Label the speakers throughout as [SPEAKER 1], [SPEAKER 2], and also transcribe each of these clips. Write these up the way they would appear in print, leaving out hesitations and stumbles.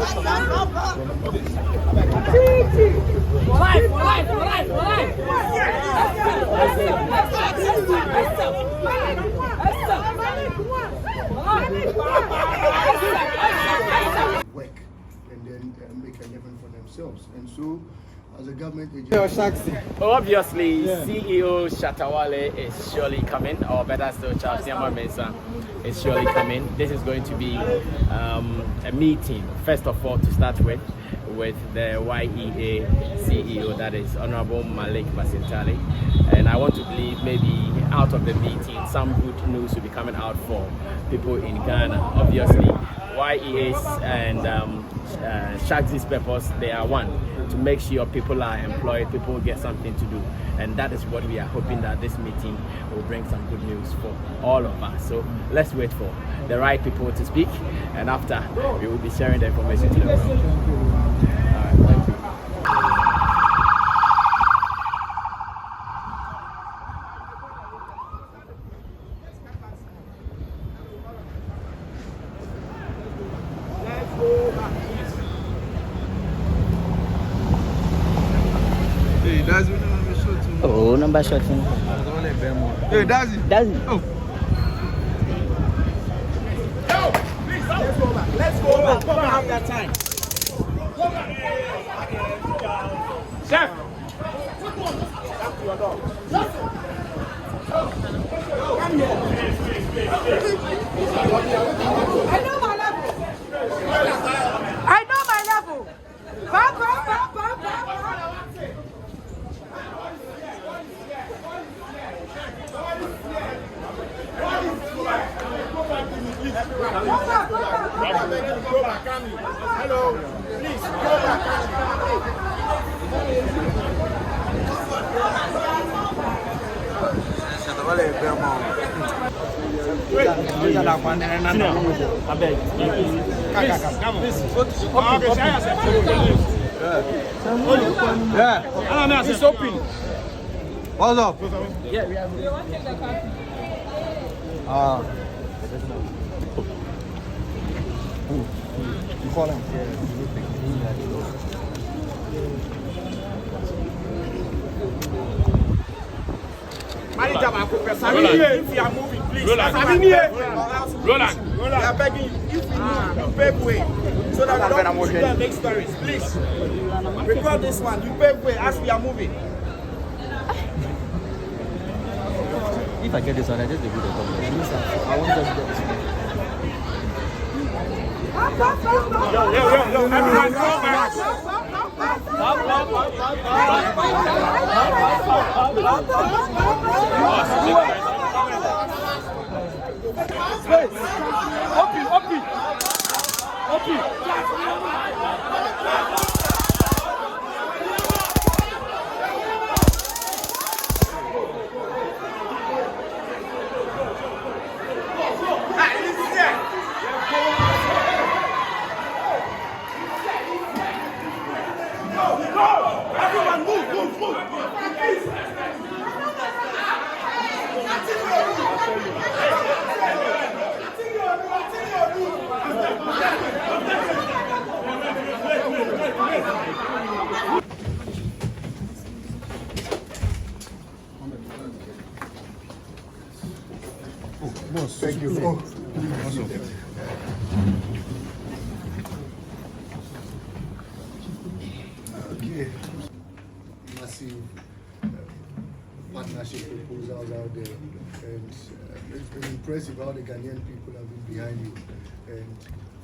[SPEAKER 1] Work and then make a living for themselves. And so, as a government agency,
[SPEAKER 2] obviously, CEO Shattawale is surely coming, or better still, Charles Mensah is surely coming. This is going to be a meeting, first of all, to start with the YEA CEO, that is Honorable Malik Basintale. And I want to believe maybe out of the meeting, some good news will be coming out for people in Ghana. Obviously, YEA's and SHAXI's purpose, they are one, to make sure people are employed, people get something to do. And that is what we are hoping, that this meeting will bring some good news for all of us. So let's wait for the right people to speak, and after we will be sharing the information to the world. All right, thank you.
[SPEAKER 3] Oh, number shot.
[SPEAKER 4] Hey, Dazi.
[SPEAKER 3] Oh.
[SPEAKER 4] Yo, please, let's go back. Let's go back. Come and have that time. Chef. Back to your dog. Come here.
[SPEAKER 5] I know my level. Back.
[SPEAKER 4] Hello, please go back.
[SPEAKER 6] Yeah, it's open. What's up?
[SPEAKER 2] Yeah, we are.
[SPEAKER 6] You call him?
[SPEAKER 4] If you are moving, please. Roland. We are begging you. If you pave way, so that we don't sit there and make stories, please. Record this one. You pave way as we are moving.
[SPEAKER 3] If I get this one, I just do the government. I won't just get this one.
[SPEAKER 4] Yo, everyone go back. Everyone move.
[SPEAKER 1] boss, thank you. Awesome. Okay. Massive partnership proposals out there, and it's been impressive how the Ghanaian people have been behind you and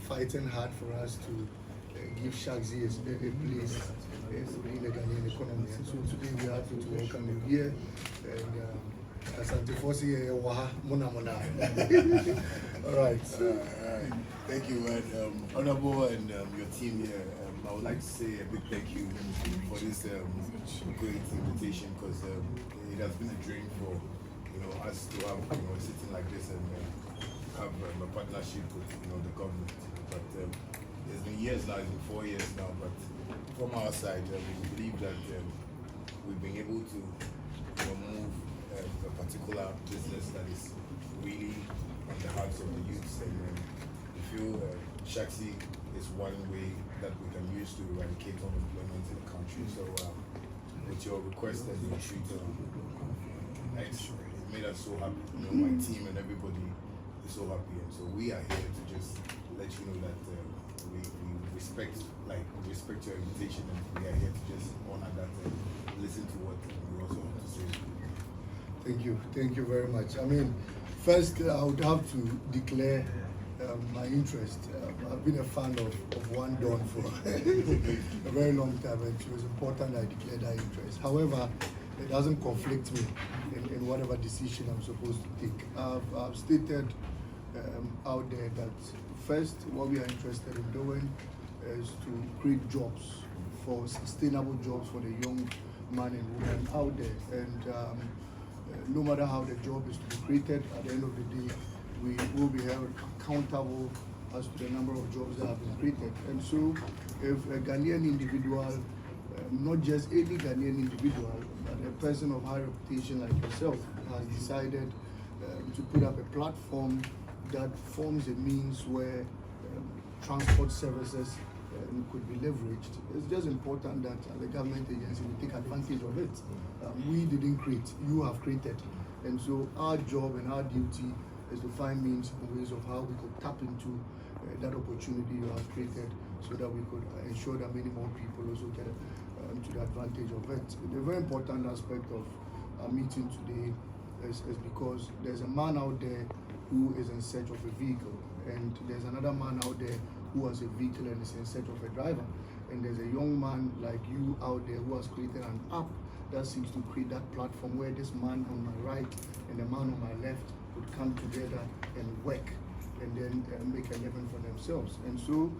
[SPEAKER 1] fighting hard for us to give SHAXI a place in the Ghanaian economy. And so today we are happy to welcome you here. And Asante Fosi Waha Mona Mona. All right.
[SPEAKER 7] Thank you, and Honorable and your team here. I would like to say a big thank you for this great invitation, because it has been a dream for us to have sitting like this and have a partnership with the government. But it's been years now, it's been 4 years now. But from our side, we believe that we've been able to move a particular business that is really on the hearts of the youths, and we feel SHAXI is one way that we can use to eradicate unemployment in the country. So with your request and your treat, it made us so happy. You know, my team and everybody is so happy, and so we are here to just let you know that we respect your invitation, and we are here to just honor that and listen to what you also have to say.
[SPEAKER 1] Thank you very much. I mean, first I would have to declare my interest. I've been a fan of One Dawn for a very long time, and it was important I declare that interest. However, it doesn't conflict me in whatever decision I'm supposed to take. I've stated out there that first, what we are interested in doing is to create jobs, for sustainable jobs for the young man and woman out there. And no matter how the job is to be created, at the end of the day, we will be held accountable as to the number of jobs that have been created. And so, if a Ghanaian individual, not just any Ghanaian individual, but a person of high reputation like yourself, has decided to put up a platform that forms a means where transport services could be leveraged, it's just important that as a government agency we take advantage of it. We didn't create, you have created. And so our job and our duty is to find means and ways of how we could tap into that opportunity you have created, so that we could ensure that many more people also get to the advantage of it. The very important aspect of our meeting today is because there's a man out there who is in search of a vehicle, and there's another man out there who has a vehicle and is in search of a driver, and there's a young man like you out there who has created an app that seeks to create that platform where this man on my right and the man on my left would come together and work and then make a living for themselves. And so,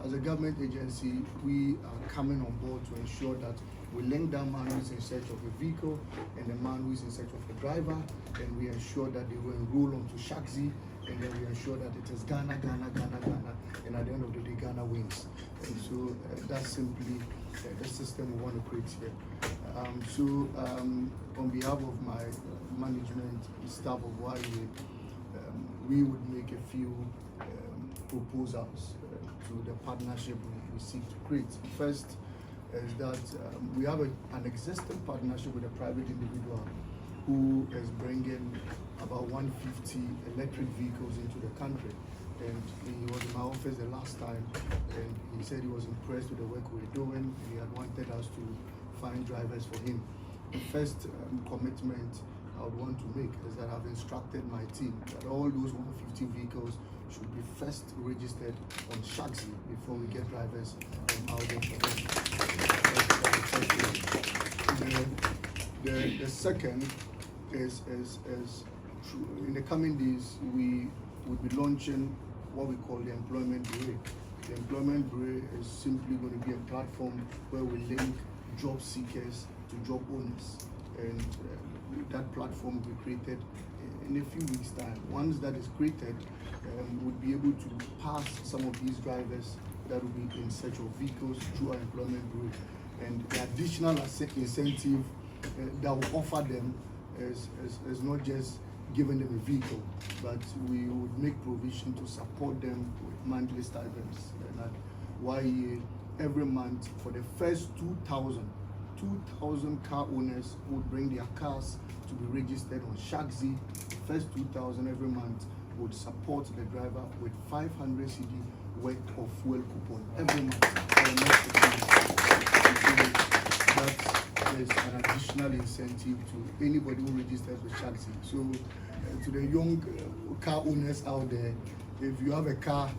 [SPEAKER 1] as a government agency, we are coming on board to ensure that we link that man who is in search of a vehicle and the man who is in search of a driver, and we ensure that they will enroll onto SHAXI, and then we ensure that it is Ghana, Ghana, Ghana, Ghana, and at the end of the day, Ghana wins. And so that's simply the system we want to create here. On behalf of my management staff of YEA, we would make a few proposals to the partnership we seek to create. First is that we have an existing partnership with a private individual who is bringing about 150 electric vehicles into the country. And he was in my office the last time, and he said he was impressed with the work we were doing. He had wanted us to find drivers for him. The first commitment I would want to make is that I've instructed my team that all those 150 vehicles should be first registered on SHAXI before we get drivers out there for them. The second is in the coming days we would be launching what we call the Employment Bureau. The Employment Bureau is simply going to be a platform where we link job seekers to job owners, and that platform will be created in a few weeks' time. Once that is created, we'll be able to pass some of these drivers that will be in search of vehicles through our Employment Bureau, and the additional incentive that will offer them is not just giving them a vehicle, but we would make provision to support them with monthly stipends. And at YEA, every month for the first 2,000 car owners would bring their cars to be registered on SHAXI. The first 2,000 every month would support the driver with 500 CD worth of fuel coupon every month for the next 2 months. That is an additional incentive to anybody who registers with SHAXI. So to the young car owners out there, if you have a car,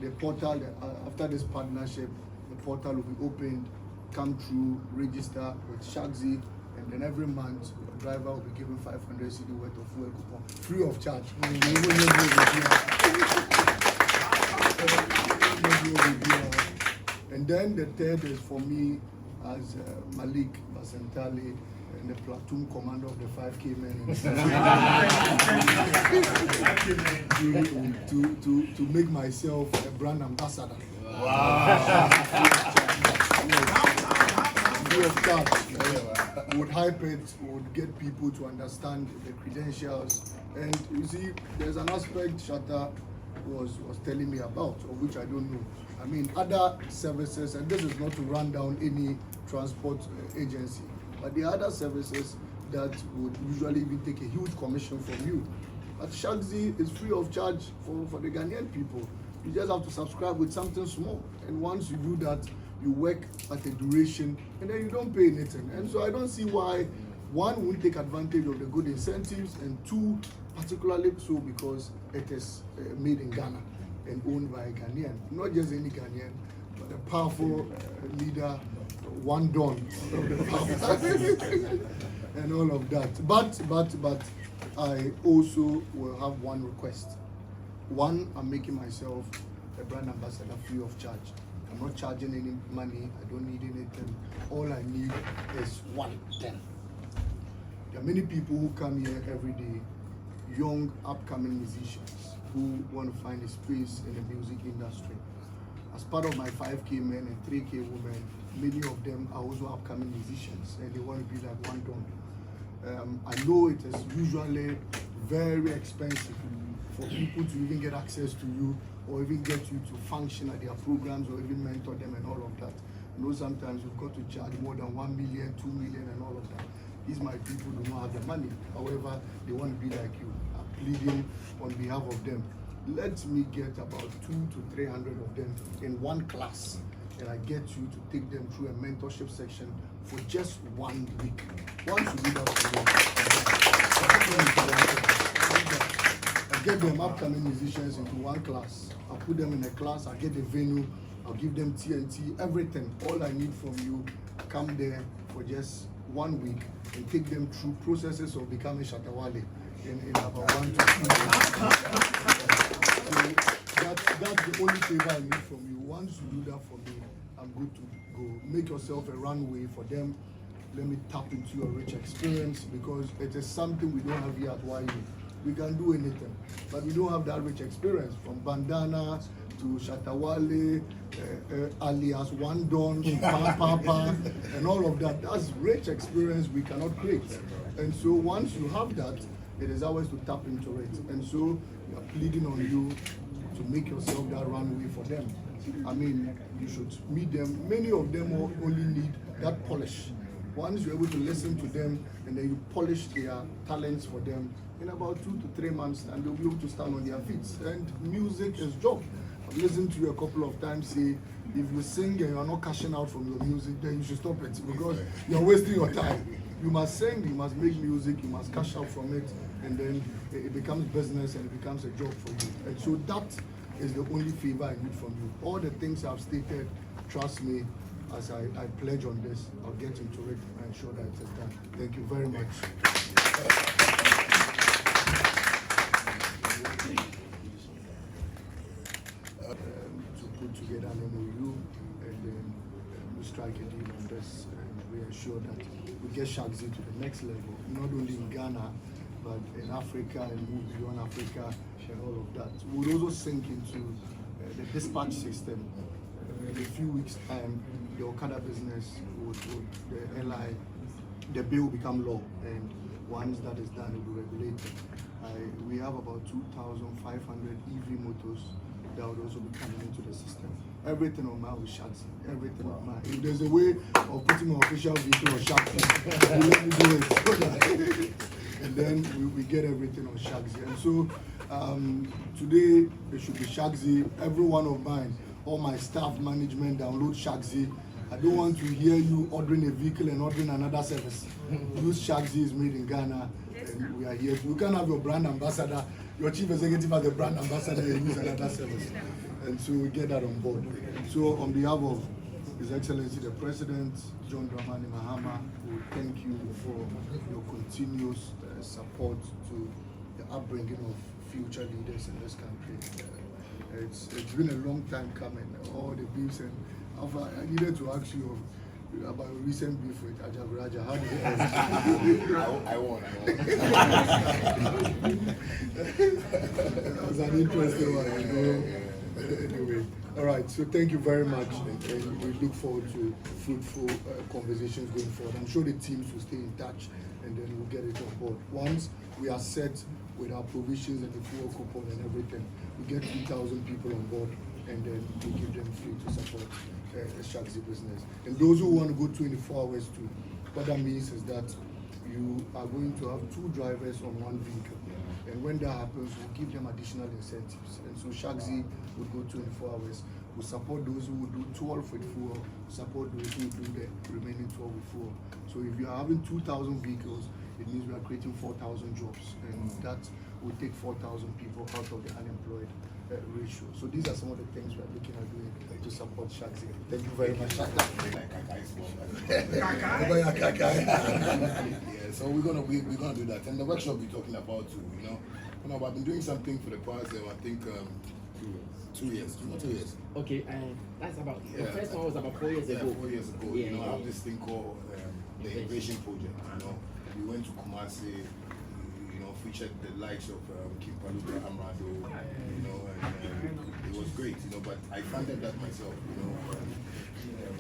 [SPEAKER 1] the portal, after this partnership, the portal will be opened, come through, register with SHAXI, and then every month a driver will be given 500 CD worth of fuel coupon, free of charge. And then the third is for me as Malik Basintale, and the platoon commander of the 5K men, to make myself a brand ambassador. Wow. Would hype it, would get people to understand the credentials. And you see, there's an aspect Shatta was telling me about, of which I don't know. I mean, other services, and this is not to run down any transport agency, but the other services that would usually even take a huge commission from you. But SHAXI is free of charge for the Ghanaian people. You just have to subscribe with something small. And once you do that, you work at a duration, and then you don't pay anything. And so I don't see why one won't take advantage of the good incentives, and two, particularly so because it is made in Ghana and owned by a Ghanaian. Not just any Ghanaian, but a powerful leader, one don of the power, and all of that. But I also will have one request. One, I'm making myself a brand ambassador free of charge. I'm not charging any money. I don't need anything. All I need is one thing. There are many people who come here every day, young, upcoming musicians who want to find a space in the music industry. As part of my 5K men and 3K women, many of them are also upcoming musicians, and they want to be like one don. I know it is usually very expensive for people to even get access to you, or even get you to function at their programs, or even mentor them and all of that. You know, sometimes you've got to charge more than 1 million, 2 million and all of that. These my people do not have the money. However, they want to be like you. I'm pleading on behalf of them. Let me get about 200 to 300 of them in one class, and I get you to take them through a mentorship section for just 1 week. Once you do that for them, I get them upcoming musicians into one class. I'll put them in a class, I'll get the venue, I'll give them TNT, everything. All I need from you, come there for just 1 week and take them through processes of becoming Shattawale in about 1 to 2 years. So that's the only favor I need from you. Once you do that for me, I'm good to go. Make yourself a runway for them. Let me tap into your rich experience, because it is something we don't have here at YEA. We can do anything, but we don't have that rich experience, from bandana to Shattawale, alias one don, papa, and all of that. That's rich experience we cannot create. And so once you have that, it is always to tap into it. And so we are pleading on you to make yourself that runway for them. I mean, you should meet them. Many of them only need that polish. Once you're able to listen to them and then you polish their talents for them, in about 2 to 3 months, and they'll be able to stand on their feet. And music is job. I've listened to you a couple of times say, if you sing and you're not cashing out from your music, then you should stop it, because you're wasting your time. You must sing, you must make music, you must cash out from it, and then it becomes business and it becomes a job for you. And so that is the only favor I need from you. All the things I've stated, trust me, as I pledge on this, I'll get into it and ensure that it is done. Thank you very much. To put together an MOU, and then we strike a deal on this, and we ensure that we get SHAXI to the next level, not only in Ghana, but in Africa, and move beyond Africa and all of that. We'll also sink into the dispatch system. In a few weeks' time, the Okada business would the LI, the bill will become law, and once that is done, it will be regulated. We have about 2,500 EV motors that would also be coming into the system. Everything on mine with SHAXI, everything on mine. If there's a way of putting my official vehicle on SHAXI, let me do it. And then we get everything on SHAXI. And so today, there should be SHAXI. Every one of mine, all my staff management, download SHAXI. I don't want to hear you ordering a vehicle and ordering another service. Use SHAXI, is made in Ghana, and we are here. You can't have your brand ambassador, your chief executive as the brand ambassador, and use another service. And so we get that on board. So on behalf of His Excellency the President, John Dramani Mahama, we thank you for your continuous support to the upbringing of future leaders in this country. It's been a long time coming, all the beefs, and I needed to ask you about a recent beef with Ajab Raja. How did it end?
[SPEAKER 7] I won.
[SPEAKER 1] It was an interesting one, you know. Anyway, all right, so thank you very much, and we look forward to fruitful conversations going forward. I'm sure the teams will stay in touch, and then we'll get it on board. Once we are set with our provisions and the fuel coupon and everything, we get 3,000 people on board, and then we give them free to support SHAXI business. And those who want to go 24 hours too, what that means is that you are going to have 2 drivers on 1 vehicle. And when that happens, we'll give them additional incentives. And so SHAXI would go 24 hours. We'll support those who will do 12 with fuel, support those who will do the remaining 12 with fuel. So if you are having 2,000 vehicles, it means we are creating 4,000 jobs. And that will take 4,000 people out of the unemployed ratio. So these are some of the things we are looking at doing to support SHAXI. Thank you very much.
[SPEAKER 7] Yeah, so we're gonna do that. And the workshop we're talking about too, I've been doing something for the past I think 2 years.
[SPEAKER 2] Okay, that's about the first one was about 4 years ago.
[SPEAKER 7] 4 years ago. I have this thing called the Innovation Project. We went to Kumasi, featured the likes of Kim Paluta, Amrado, and it was great, but I funded that myself,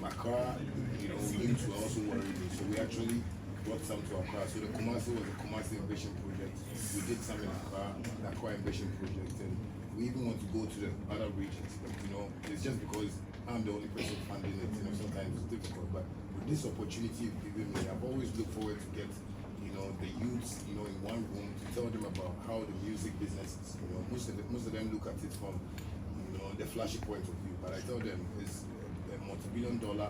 [SPEAKER 7] Accra, we need to also worry me, so we actually brought some to Accra. So the Kumasi was a Kumasi Innovation Project. We did some in Accra, the Accra Innovation Project, and we even want to go to the other regions, but it's just because I'm the only person funding it, sometimes it's difficult, but with this opportunity you've given me, I've always looked forward to get the youths, in one room to tell them about how the music business is. Most of them look at it from, the flashy point of view. But I tell them it's a multi-billion-dollar,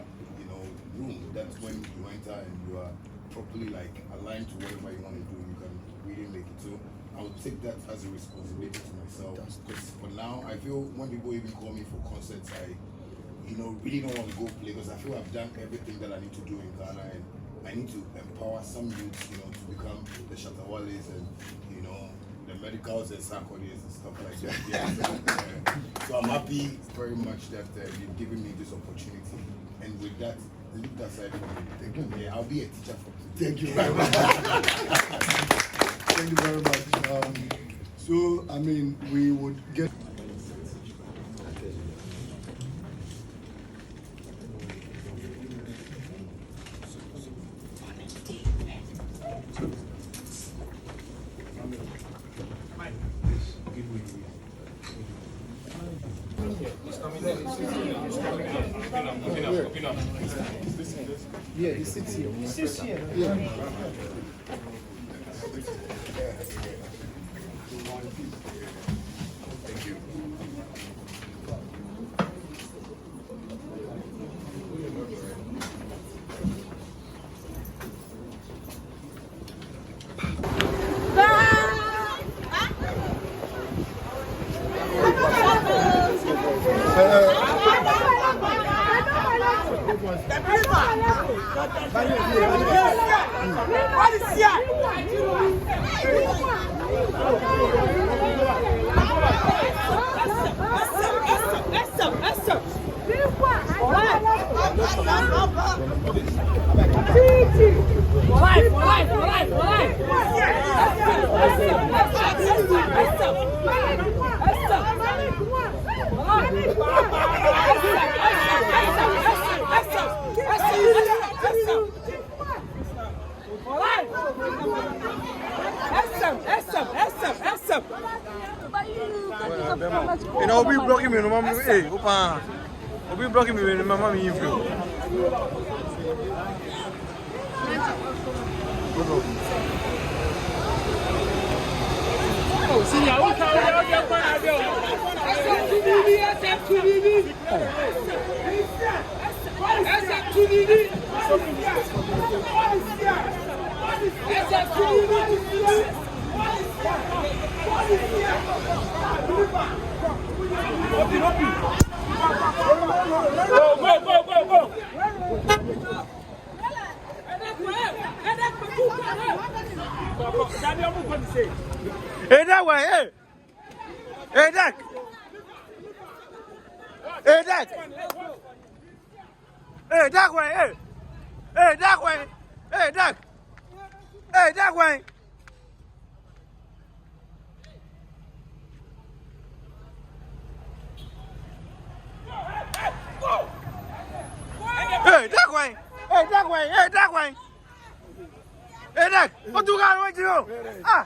[SPEAKER 7] room. That's when you enter and you are properly aligned to whatever you want to do. You can really make it. So I would take that as a responsibility to myself. Because for now, I feel when people even call me for concerts, I, really don't want to go play because I feel I've done everything that I need to do in Ghana. And I need to empower some youths, to become the Shattawales and, the medicals and Sarkodis and stuff like that. So I'm happy very much that you've given me this opportunity. And with that, leave that side for me. Thank you. Yeah, I'll be a teacher for you.
[SPEAKER 1] Thank you very much. Thank you very much. We would get... Yeah, he sits here. He sits here. Yeah.
[SPEAKER 7] Thank you.
[SPEAKER 6] Obi blocking me, no mama. Hey, Opa. Obi blocking me, no mama. Me info.
[SPEAKER 5] Oh, see, I will tell you Go.
[SPEAKER 6] Hey, that way, hey! Hey, Dak! Hey, Dak! Hey, Dak way, hey! Hey, Dak way! Hey, Dak! Hey, Dak way! Hey, Dak way! Hey, Dak way! Hey, Dak way! Hey, Dak! What do you got? What do you do? Ah!